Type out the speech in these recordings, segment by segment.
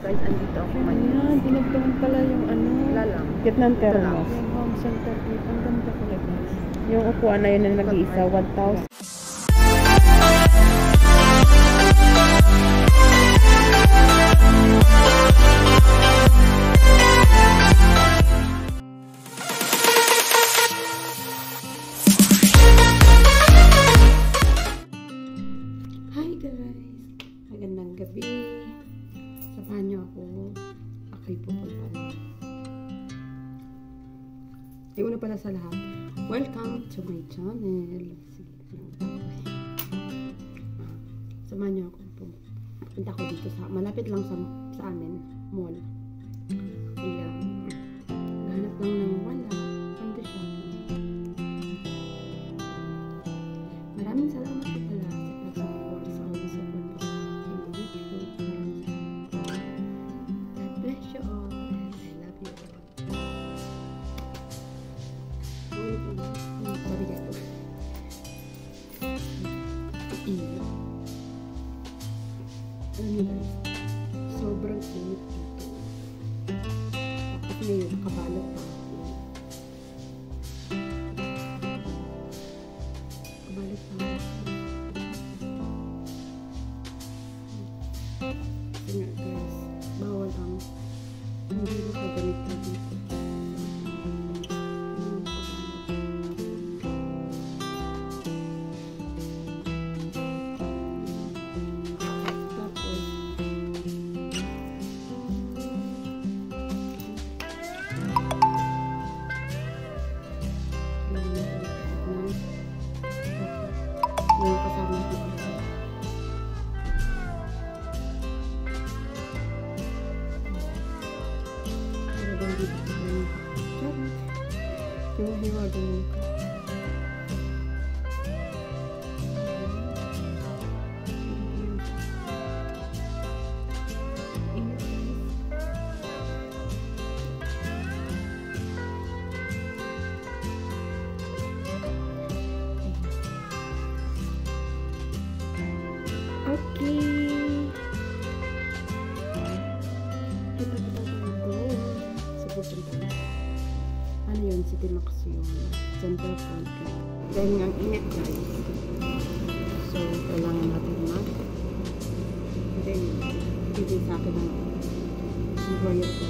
Guys, andito ako ngayon. Ayan, dinagdagan pala yung ano. Lalang. Vietnam Terrace. Yung home center dito. Ang ganda pala guys. Yung upuan na yun na nag-iisa, 1,000. Hi guys! Magandang gabi. Samahan niyo ako. Ako'y pupunta na. Una pala sa lahat, welcome to my channel. Samahan niyo ako. Pupunta ako dito sa, malapit lang sa amin, mall. Kaya, hanap lang ng wala. Ganda siya. Maraming salamat po pala sa pag-support sa all sa pag-support. God bless you all. I love you all. Sorry guys po. Alam niyo guys, sobrang init dito. Tapos ngayon, nakabalot pa ako. Nakabalot pa ako. Kasi nga guys, bawal ang hindi makagamit ka dito. Yung kasama ko. Para bang dito ko yung hiwa ganun ko. Okay. Kita kita dito. Pupunta na. Ano yun? City Max yung Central Park. Dahil nga ang init guys. So, kailangan natin mag. Then, bigay sa akin ng employer ko.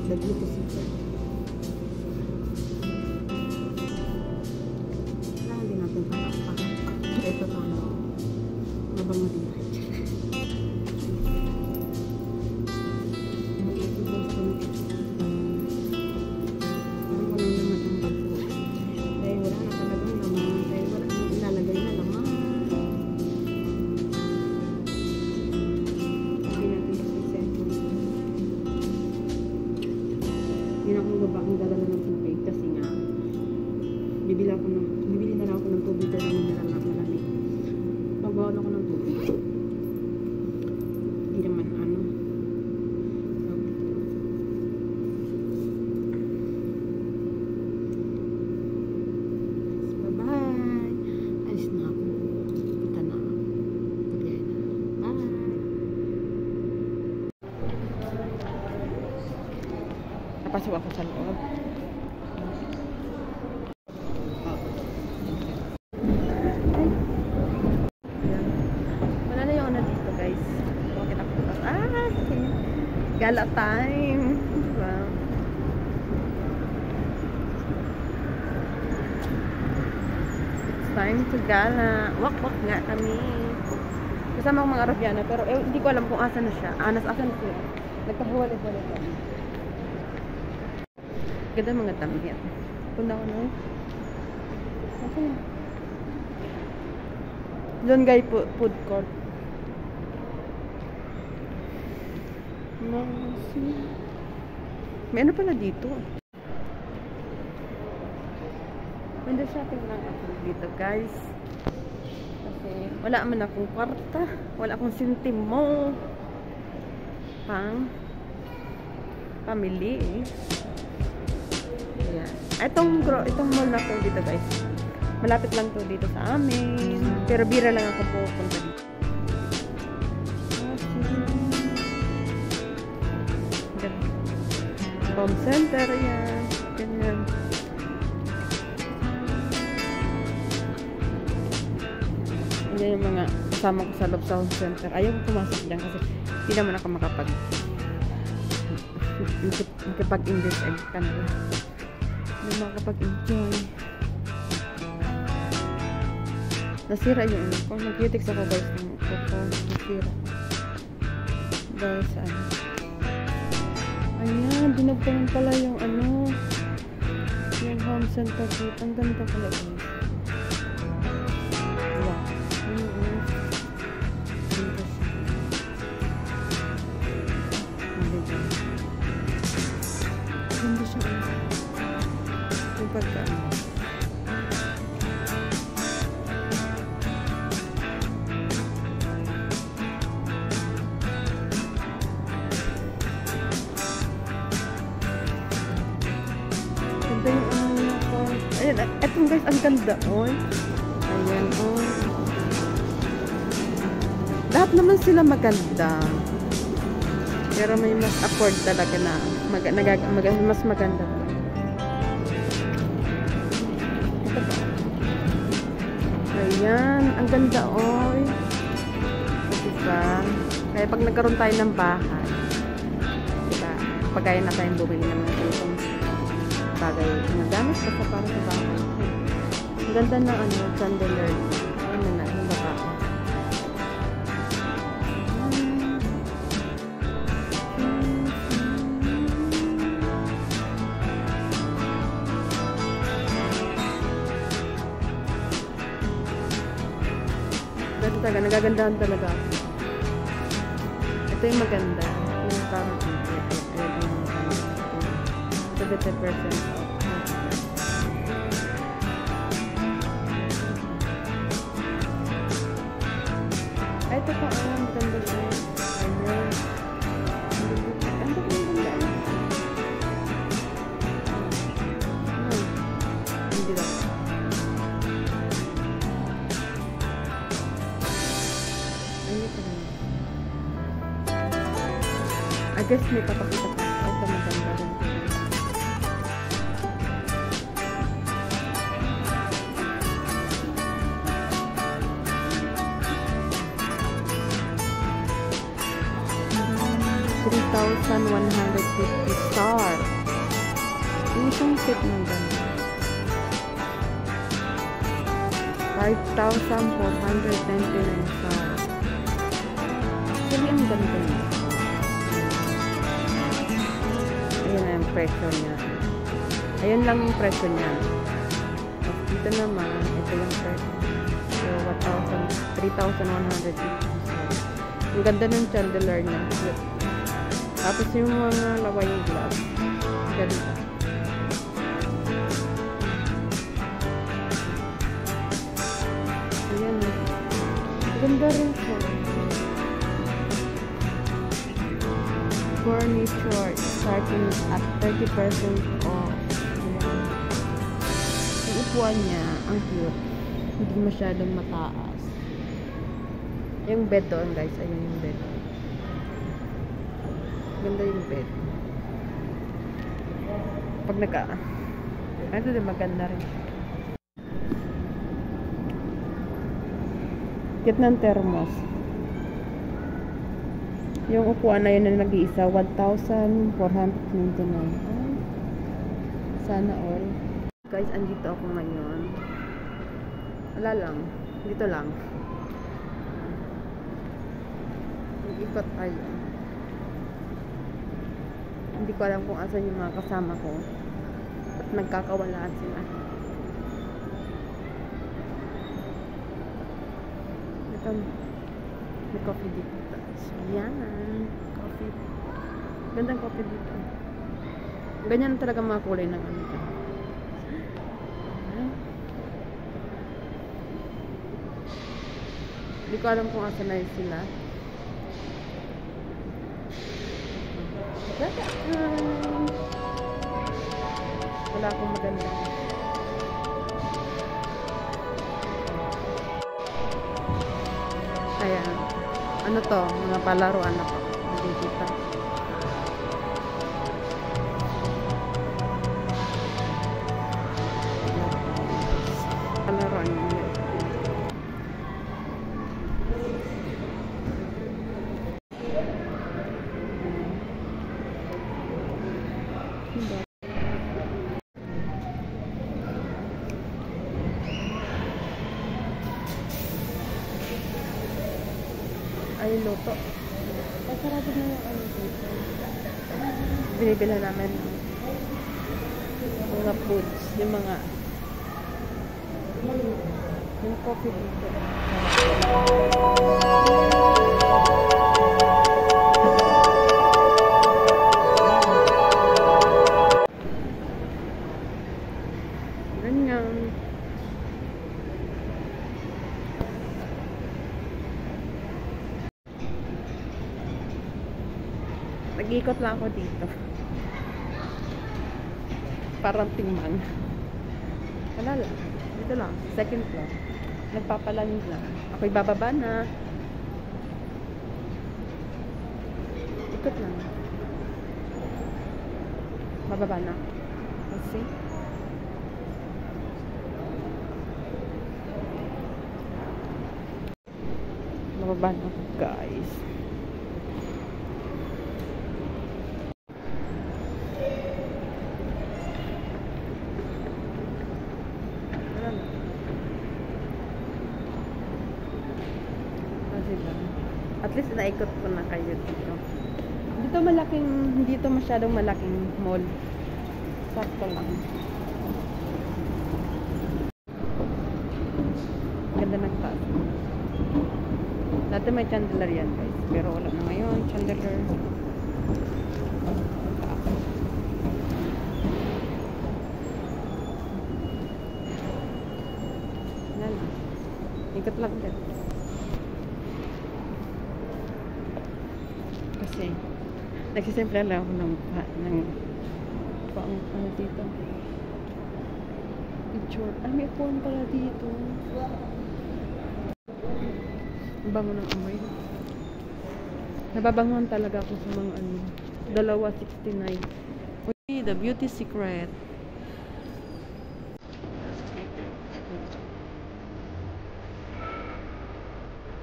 The beauty secret. Kailangan din natin palakpak. Ito paano. Habang malimay. Yun akong babaeng dala na ng tubig kasi nga bibili na lang ako ng tubig dala ng malamig. Pagbawan ako ng tubig. Hindi naman ano. Bye-bye. Alis na ako. Punta na ako. Pagbiyahe na. Bye. Napasok ako sa loob. Wala na yung ano dito guys. Bakit ako bukas? Gala time. Wow. It's time to gala. Wak-wak nga kami. Kasama akong mga Arabiana pero hindi ko alam kung asan na siya. Asan na siya. Nagkahuwalay-huwalay kami. Ganda mga damit. Punta ko na. Okay. Doon guys, food court. May ano pala dito? Window shopping lang ako dito guys. Kasi wala man akong kwarta. Wala akong sentimo. Pang pamili eh. Ayan. Itong mall na to dito guys. Malapit lang to dito sa amin. Pero bira lang ako pupunta dito. home center, yan. Ganyan. Yan yung mga kasama ko sa loob sa home center. Ayaw ko pumasok dyan kasi hindi naman ako makapag-invest egg ka na. Hindi makapag-enjoy. Nasira yung ano ko. Nag-cutics ako guys ng kuko. Nasira. Dahil sa ano. Ayan, dinagdagan pala yung ano. Yung home center dito. Ang ganda pala guys. Wow. Ganda siya. Yung pagkaan. Ayan, etong guys, ang ganda. Oh. Ayan, oh. Lahat naman sila maganda. Pero may mas afford talaga na mas maganda. Ayan, ang ganda, oh. Diba? Kaya pag nagkaroon tayo ng bahay, diba? Pagkaya na tayong bumili ng mga itong bagay na gamit basta para sa bahay. Ang ganda ng ano, chandelier. Ano na, yung baka. Ganda talaga, nagagandahan talaga. Ito yung maganda. Yung parang 70% off. Ay, ito pa, ang ganda siya. Ayan. Ang ganda. Hindi ba? Ayun pa rin. I guess may papakita pa. Ito maganda rin. $3,150 star. Yung isang set ng ganda. 5,499 star. Actually, ang ganda niya. Ayan na yung presyo niya. Ayan lang yung presyo niya. Tapos dito naman, ito yung presyo. So, 3,150 star. Ang ganda ng chandelier niya. Tapos yung mga laway yung glass. Ganda. Ayan. Ganda rin siya. Furniture starting at 30% off. Ayan. Yung upuan niya, ang cute. Hindi masyadong mataas. Yung bed doon guys. Ayun yung bed. Ganda yung bed. Pag ito din maganda rin. Kit ng thermos. Yung upuan na yun na nag-iisa, 1,499. Sana all. Guys, andito ako ngayon. Wala lang. Dito lang. Mag-ikot tayo. Hindi ko alam kung asan yung mga kasama ko. At nagkakawalaan sila. Ito, may coffee dito. So, yan. Coffee. Gandang coffee dito. Ganyan talaga mga kulay ng ano dyan. Hindi ko alam kung asan na yun sila. Wala akong maganda. Ayan. Ano to? Mga palaruan na po. Nakikita. niluto. Ay, sarado na yung ano dito. Binibila namin mga foods, yung mga yung coffee dito. Ganyan. Nag-ikot lang ako dito. Parang tingman. Wala lang. Dito lang. Second floor. Nagpapalamig lang. Ako'y bababa na. Ikot lang. Bababa na. Let's see. Bababa na, guys. At least naikot ko na kayo dito. Dito malaking, hindi to masyadong malaking mall. Sakto lang. Ganda ng taas. Dati may chandelier yan, guys. Pero wala na ngayon, chandelier. Wala lang. Ikot lang din. Kasi nagsisimple lang ako ng ano dito picture. Ay, may phone pala dito. Ang bango ng amoy. Nababanguhan talaga ako sa mga ano. $2.69. Uy, the beauty secret.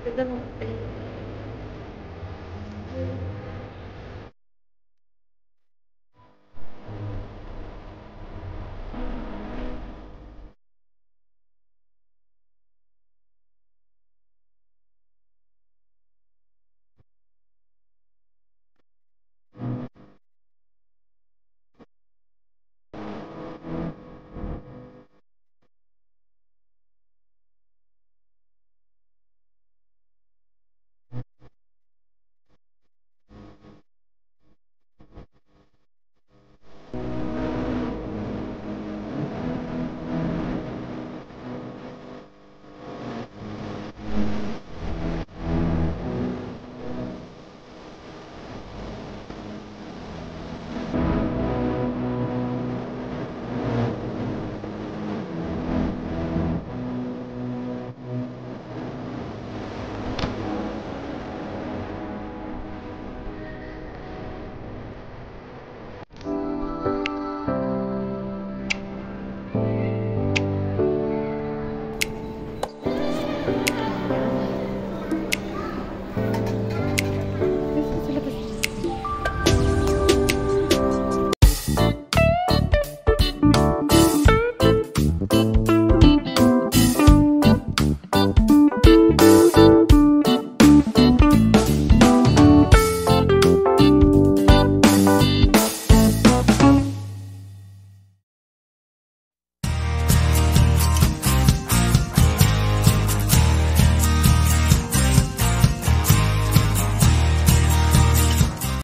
Ganda mo.